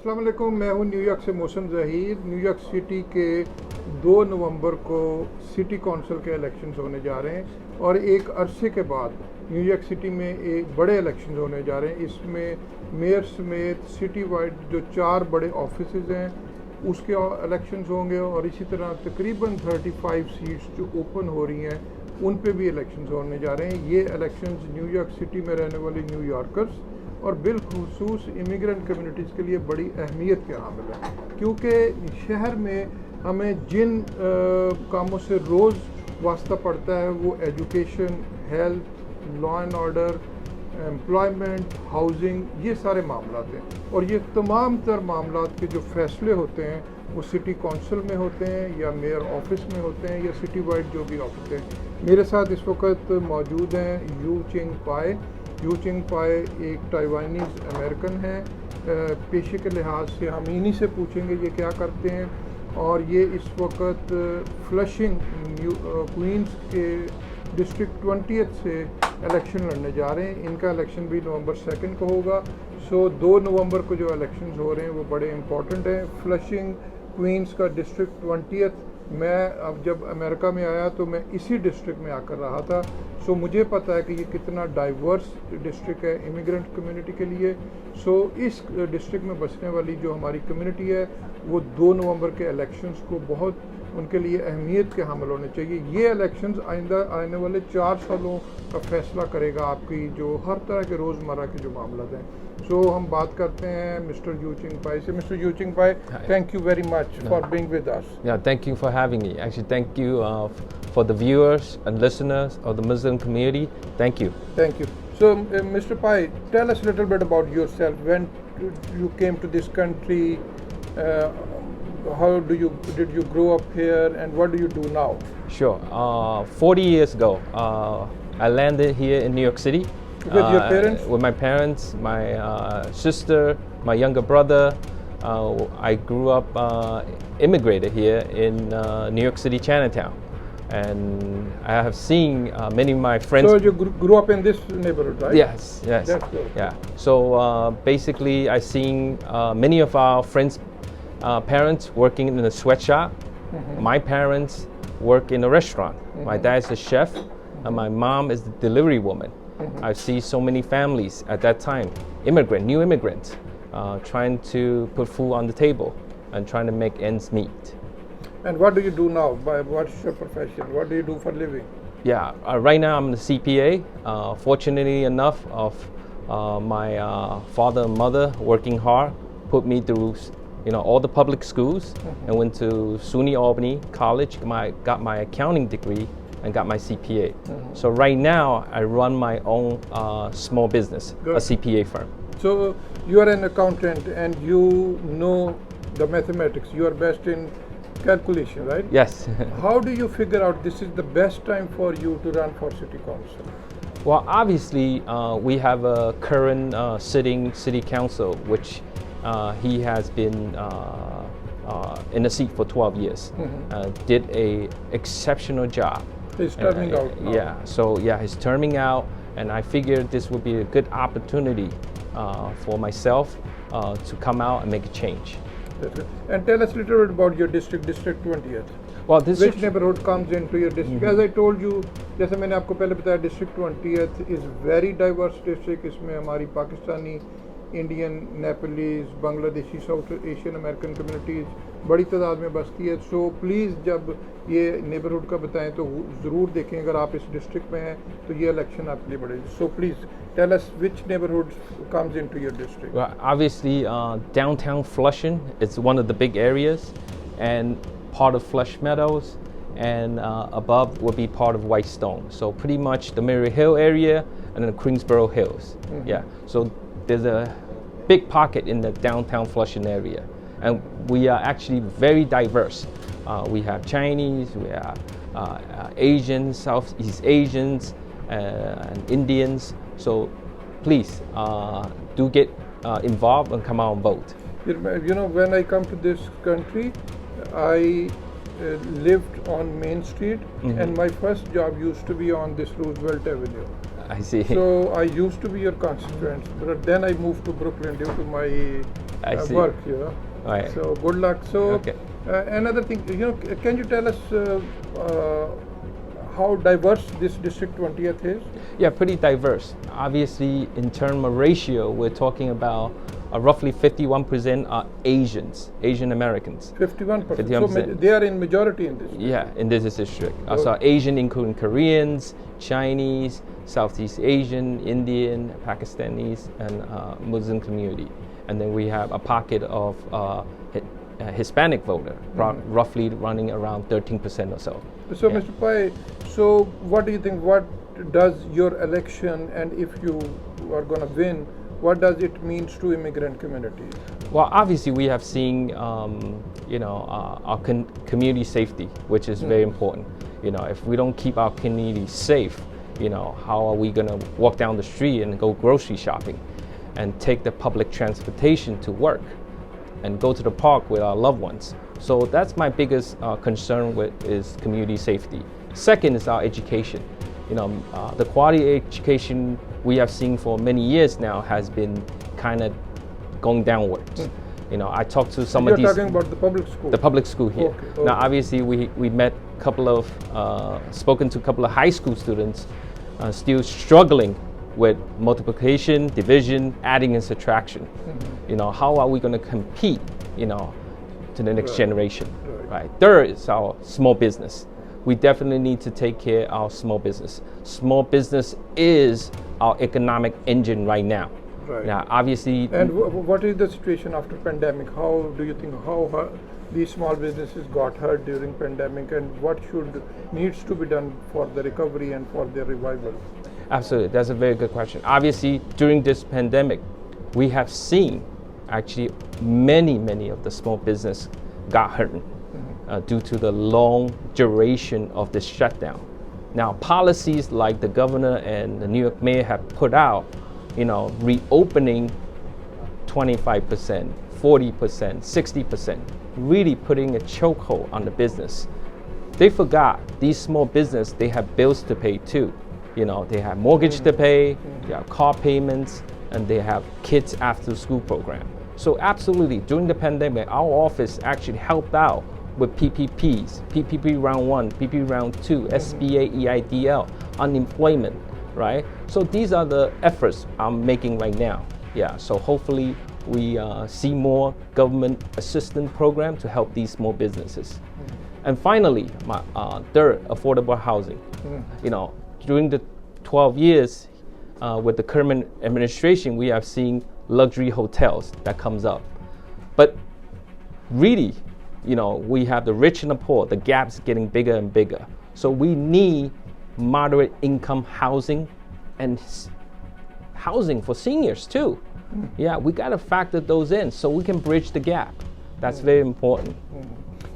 अस्सलाम वालेकुम, मैं हूं न्यूयॉर्क से मौसम ज़हीर। न्यूयॉर्क सिटी के 2 नवंबर को सिटी काउंसिल के इलेक्शंस होने जा रहे हैं और एक अरसे के बाद न्यूयॉर्क सिटी में एक बड़े इलेक्शंस होने जा रहे हैं। इसमें मेयर समेत सिटी वाइड जो 4 बड़े ऑफिसेज हैं उसके इलेक्शंस होंगे और इसी तरह तकरीबन 35 सीट्स जो ओपन हो रही हैं उन पे भी इलेक्शंस होने जा रहे हैं। ये इलेक्शंस न्यूयॉर्क सिटी में रहने वाले न्यूयॉर्कर्स और बिलखुसूस इमिग्रेंट कम्युनिटीज़ के लिए बड़ी अहमियत के हामिल है, क्योंकि शहर में हमें जिन कामों से रोज़ वास्ता पड़ता है वो education, health, law and order, employment, housing, ये सारे मामलात हैं। और ये तमाम तर मामलात के जो फैसले होते हैं वो सिटी काउंसिल में होते हैं या मेयर ऑफिस में होते हैं या सिटी वाइड जो भी ऑफिस हैं। मेरे साथ इस वक्त मौजूद हैं यू-चिंग पाई। यू-चिंग पाई एक ताइवानीज़ अमेरिकन है। पेशे के लिहाज से हम इन्हीं से पूछेंगे ये क्या करते हैं। और ये इस वक्त फ्लशिंग क्वींस के डिस्ट्रिक्ट 20th से इलेक्शन लड़ने जा रहे हैं। इनका इलेक्शन भी नवंबर 2 को होगा। 2 नवंबर को जो इलेक्शंस हो रहे हैं वो बड़े इंपॉर्टेंट हैं। फ्लशिंग क्वींस का डिस्ट्रिक्ट 20th, मैं अब जब अमेरिका में आया तो मैं इसी डिस्ट्रिक्ट में आकर रहा था। मुझे पता है कि ये कितना डाइवर्स डिस्ट्रिक्ट है इमिग्रेंट कम्युनिटी के लिए। इस डिस्ट्रिक्ट में बसने वाली जो हमारी कम्युनिटी है वो 2 नवंबर के इलेक्शंस को बहुत उनके लिए अहमियत के हामिल होने चाहिए। ये इलेक्शंस आइंदा आने वाले 4 सालों का फैसला करेगा आपकी जो हर तरह के रोज़मर्रा के जो मामला हैं। हम बात करते हैं mister Yu-Ching Pai say. Mister Yu-Ching Pai, thank you very much for being with us. Yeah, thank you for having me. Actually, thank you for the viewers and listeners of the Muslim community. Thank you. Thank you. Mr. Pai, tell us a little bit about yourself. When you came to this country, how did you grow up here, and what do you do now? Sure. 40 years ago, I landed here in New York City. With your parents? With my parents, my sister, my younger brother. I grew up, immigrated here in New York City, Chinatown. And I have seen many of my friends. So you grew up in this neighborhood, right? Yes, yes. That's good. Yeah. So basically, I've seen many of our friends' parents working in a sweatshop. Mm-hmm. My parents work in a restaurant. Mm-hmm. My dad's a chef, and my mom is the delivery woman. Mm-hmm. I see so many families at that time, new immigrants, trying to put food on the table and trying to make ends meet. And what do you do now? What's your profession? What do you do for a living? Yeah, right now I'm the CPA. Fortunately enough, of my father and mother working hard, put me through all the public schools. Mm-hmm. And went to SUNY Albany College, got my accounting degree and got my CPA. Mm-hmm. So right now I run my own small business, Good. A CPA firm. So you are an accountant and you know the mathematics. You are best in calculation, right? Yes. How do you figure out this is the best time for you to run for city council? Well, obviously we have a current sitting city council, which he has been in the seat for 12 years. Mm-hmm. Did a exceptional job. He's terming out now. Yeah, he's terming out, and I figured this would be a good opportunity for myself to come out and make a change. And tell us a little bit about your district 20th. Well, Which neighborhood comes into your district? Mm-hmm. As I told you, जैसे मैंने आपको पहले बताया, district 20th is very diverse district. इसमें हमारी Pakistani, Indian, Nepalese, Bangladeshi, south Asian American communities बड़ी तादाद में बसती है। प्लीज़ जब ये नेबरहुड का बताएं तो ज़रूर देखें। अगर आप इस डिस्ट्रिक्ट में हैं तो ये इलेक्शन आपके लिए बड़े। Please tell us which neighbourhood comes into your district. Well, obviously downtown Flushing is one of the big areas, and part of Flush Meadows, and above would be part of Whitestone. So pretty much the Murray Hill area and then the Queensboro Hills. Mm-hmm. Yeah. So there's a big pocket in the downtown Flushing area, and we are actually very diverse. We have Chinese, we have Asians, Southeast Asians, and Indians. So please do get involved and come out and vote. When I come to this country, I lived on Main Street, mm-hmm. and my first job used to be on this Roosevelt Avenue. I see. So I used to be your constituent, but then I moved to Brooklyn due to my I see. work, you know. Right. So good luck. So Okay. another thing, you know, can you tell us how diverse this District 20th is? Yeah, pretty diverse. Obviously, in terms of ratio, we're talking about roughly 51% are Asian Americans. 51%. 51%. So they are in majority in this. Yeah, in this district. So Asian including Koreans, Chinese, Southeast Asian, Indian, Pakistanis, and Muslim community. And then we have a pocket of Hispanic voter, roughly running around 13% or so. So, Yeah. Mr. Pai, so what do you think? What does your election, and if you are going to win, what does it mean to immigrant communities? Well, obviously, we have seen, our community safety, which is very important. You know, if we don't keep our community safe, you know, how are we going to walk down the street and go grocery shopping and take the public transportation to work and go to the park with our loved ones? So that's my biggest concern with is community safety. Second is our education. You know, the quality education we have seen for many years now has been kind of going downwards. You know, I talked to some of these. You're talking about the public school. The public school here. Okay. Now, obviously, we met a couple of, spoken to a couple of high school students, still struggling with multiplication, division, adding and subtraction. You know, how are we going to compete? You know, to the next generation. Right. Third is our small business. We definitely need to take care of our small business. Small business is our economic engine right now. Right. Now, obviously. And what is the situation after pandemic? How do you think how these small businesses got hurt during pandemic, and what needs to be done for the recovery and for their revival? Absolutely, that's a very good question. Obviously, during this pandemic, we have seen actually many of the small business got hurt due to the long duration of this shutdown. Now, policies like the governor and the New York mayor have put out, you know, reopening 25%, 40%, 60%, really putting a chokehold on the business. They forgot these small business, they have bills to pay too. You know, they have mortgage to pay, they have car payments, and they have kids after school program. So absolutely, during the pandemic, our office actually helped out with PPPs, PPP round 1, PPP round 2, SBA, EIDL, unemployment, right? So these are the efforts I'm making right now. Yeah, so hopefully we see more government assistance program to help these small businesses. And finally, my third, affordable housing. You know, during the 12 years with the current administration, we have seen luxury hotels that comes up. But really, you know, we have the rich and the poor, the gap's getting bigger and bigger. So we need moderate income housing and housing for seniors too. Yeah, we gotta factor those in so we can bridge the gap. That's very important.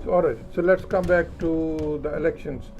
So, all right, so let's come back to the elections.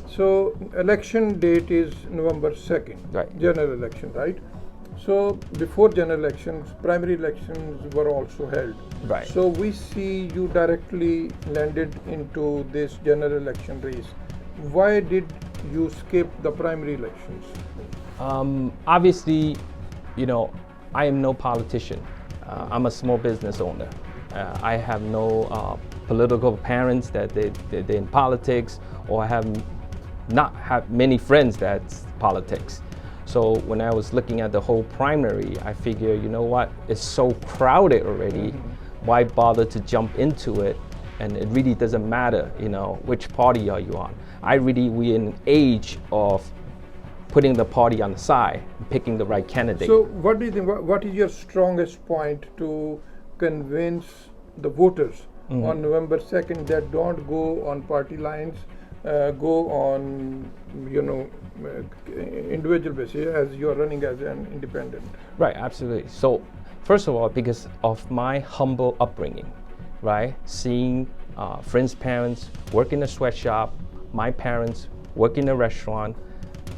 So election date is November 2nd, Right. General election, right? So before general elections, primary elections were also held. Right. So we see you directly landed into this general election race. Why did you skip the primary elections? Obviously, you know, I am no politician. I'm a small business owner. I have no political parents that they're in politics, or I have not have many friends that's politics. So when I was looking at the whole primary, I figure, you know what, it's so crowded already. Why bother to jump into it? And it really doesn't matter, you know, which party are you on. We're in an age of putting the party on the side, picking the right candidate. So what do you think, what is your strongest point to convince the voters on November 2nd that don't go on party lines, go on, you know, individual basis as you're running as an independent? Right, absolutely. So first of all, because of my humble upbringing, right? Seeing friends' parents work in a sweatshop, my parents work in a restaurant,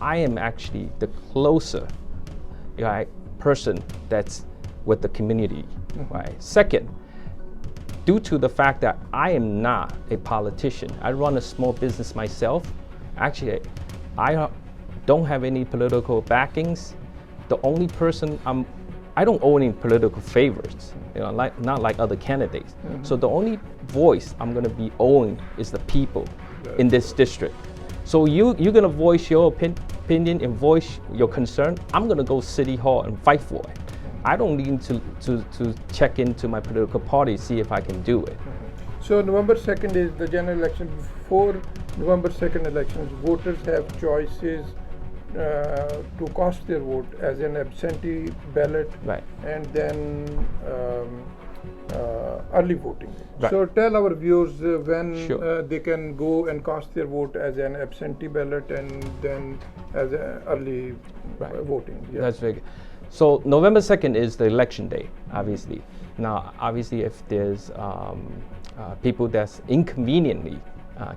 I am actually the closer, right, person that's with the community, right? Second, due to the fact that I am not a politician, I run a small business myself. Actually, I don't have any political backings. The only person I don't owe any political favors, not like other candidates. So the only voice I'm going to be owing is the people in this district. So you're going to voice your opinion and voice your concern. I'm going to go City Hall and fight for it. I don't need to check into my political party, see if I can do it. So November 2nd is the general election. Before November 2nd elections, voters have choices to cast their vote as an absentee ballot, Right. and then early voting. Right. So tell our viewers when Sure. they can go and cast their vote as an absentee ballot and then as early Right. voting. Yeah. That's very good. So November 2nd is the election day, obviously. Now, obviously, if there's people that's inconveniently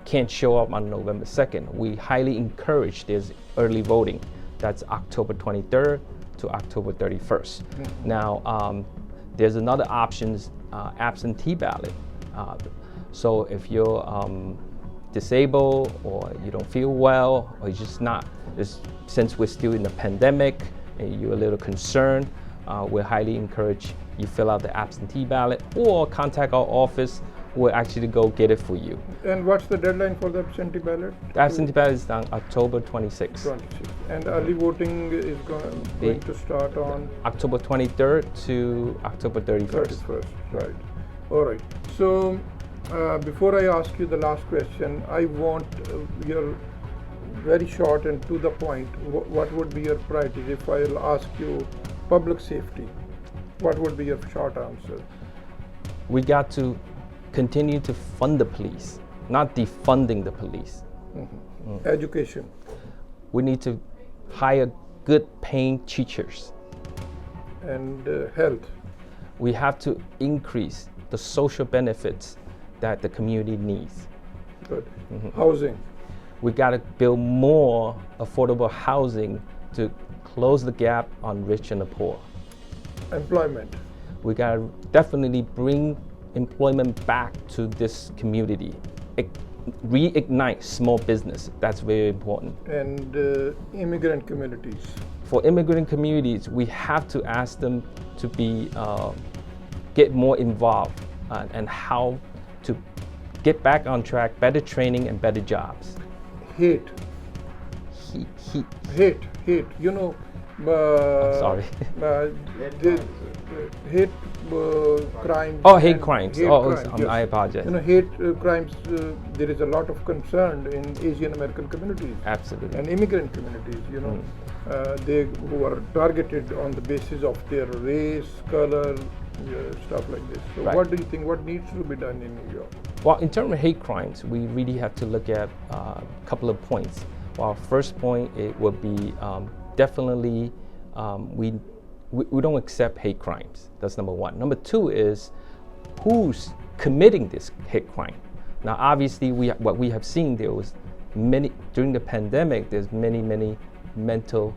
can't show up on November 2nd, we highly encourage there's early voting. That's October 23rd to October 31st. Now, there's another options, absentee ballot. So if you're disabled or you don't feel well or you're just not, since we're still in the pandemic and you're a little concerned, we highly encourage you fill out the absentee ballot or contact our office. We'll actually go get it for you. And what's the deadline for the absentee ballot? The absentee ballot is on October 26th. 26. And early voting is going to start on October 23rd to October 31st. 31st. Right. All right. So before I ask you the last question, I want your very short and to the point. What would be your priorities? If I'll ask you public safety, what would be your short answer? We got to continue to fund the police, not defunding the police. Education. We need to hire good paying teachers. And health. We have to increase the social benefits that the community needs. Good. Housing. We got to build more affordable housing to close the gap on rich and the poor. Employment. We got to definitely bring employment back to this community. Reignite small business. That's very important. And immigrant communities. For immigrant communities, we have to ask them to get more involved and how to get back on track, better training and better jobs. Hate. Hate. You know. I'm sorry. Hate crimes. Oh, hate crimes. Hate crimes, yes. I apologize. You know, hate crimes. There is a lot of concern in Asian American communities. Absolutely. And immigrant communities. You know, they who are targeted on the basis of their race, color, stuff like this. So, Right. what do you think? What needs to be done in New York? Well, in terms of hate crimes, we really have to look at a couple of points. Well, first point, it would be definitely we don't accept hate crimes. That's number one. Number two is who's committing this hate crime. Now, obviously, what we have seen, there was many during the pandemic. There's many mental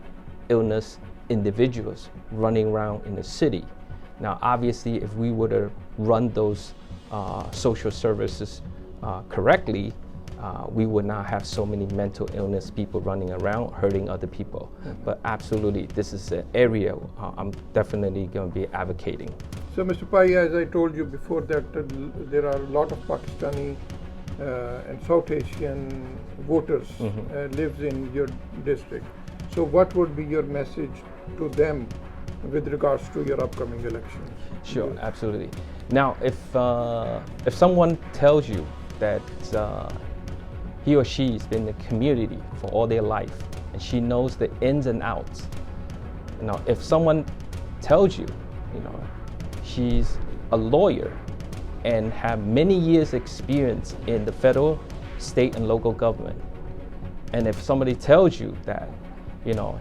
illness individuals running around in the city. Now, obviously, if we were to run those social services correctly, we would not have so many mental illness people running around hurting other people. But absolutely, this is an area I'm definitely going to be advocating. So, Mr. Pai, as I told you before, that there are a lot of Pakistani and South Asian voters lives in your district. So, what would be your message to them with regards to your upcoming elections? Sure, absolutely. Now, if someone tells you that he or she has been in the community for all their life and she knows the ins and outs, if someone tells you, she's a lawyer and have many years experience in the federal, state, and local government, and if somebody tells you that,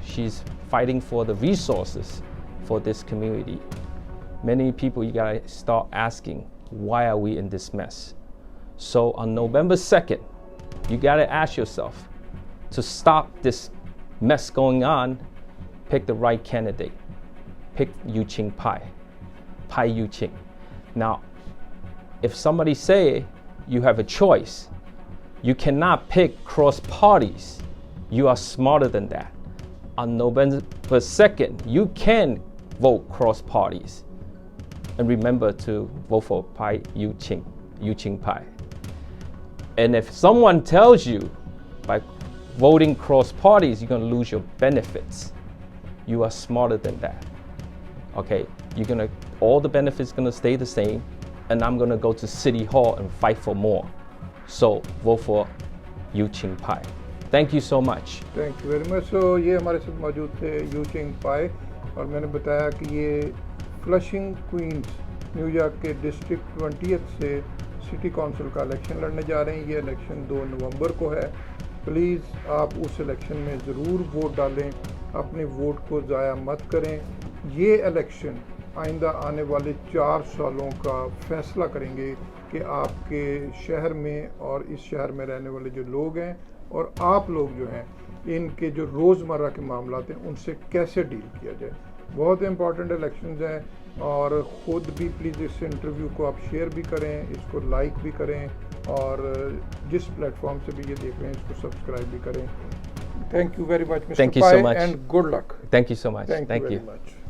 she's fighting for the resources for this community, many people, you gotta start asking, why are we in this mess? So on November 2nd, you gotta ask yourself, to stop this mess going on, pick the right candidate. Pick Yu-Ching Pai, Pai Yu-Ching. Now, if somebody say you have a choice, you cannot pick cross parties. You are smarter than that. on November 2nd, you can vote cross parties. And remember to vote for Yu-Ching Pai. And if someone tells you by voting cross parties, you're going to lose your benefits, you are smarter than that. Okay, all the benefits going to stay the same, and I'm going to go to City Hall and fight for more. So vote for Yu-Ching Pai. Thank you so much. Thank you very much. So ये हमारे साथ मौजूद थे Yu-Ching Pai, और मैंने बताया कि ये फ्लशिंग क्वींस न्यूयॉर्क के डिस्ट्रिक्ट 20th से सिटी काउंसिल का इलेक्शन लड़ने जा रहे हैं। ये इलेक्शन 2 नवंबर को है। प्लीज़ आप उस इलेक्शन में ज़रूर वोट डालें, अपने वोट को ज़ाया मत करें। ये इलेक्शन आइंदा आने वाले 4 सालों का फ़ैसला करेंगे कि आपके शहर में और इस शहर में रहने वाले जो लोग हैं और आप लोग जो हैं, इनके जो रोज़मर्रा के मामलात हैं उनसे कैसे डील किया जाए। बहुत इंपॉर्टेंट इलेक्शंस हैं, और ख़ुद भी प्लीज़ इस इंटरव्यू को आप शेयर भी करें, इसको लाइक भी करें, और जिस प्लेटफॉर्म से भी ये देख रहे हैं इसको सब्सक्राइब भी करें। Thank you very much mister pi, and good luck. Thank you so much. Thank you very much.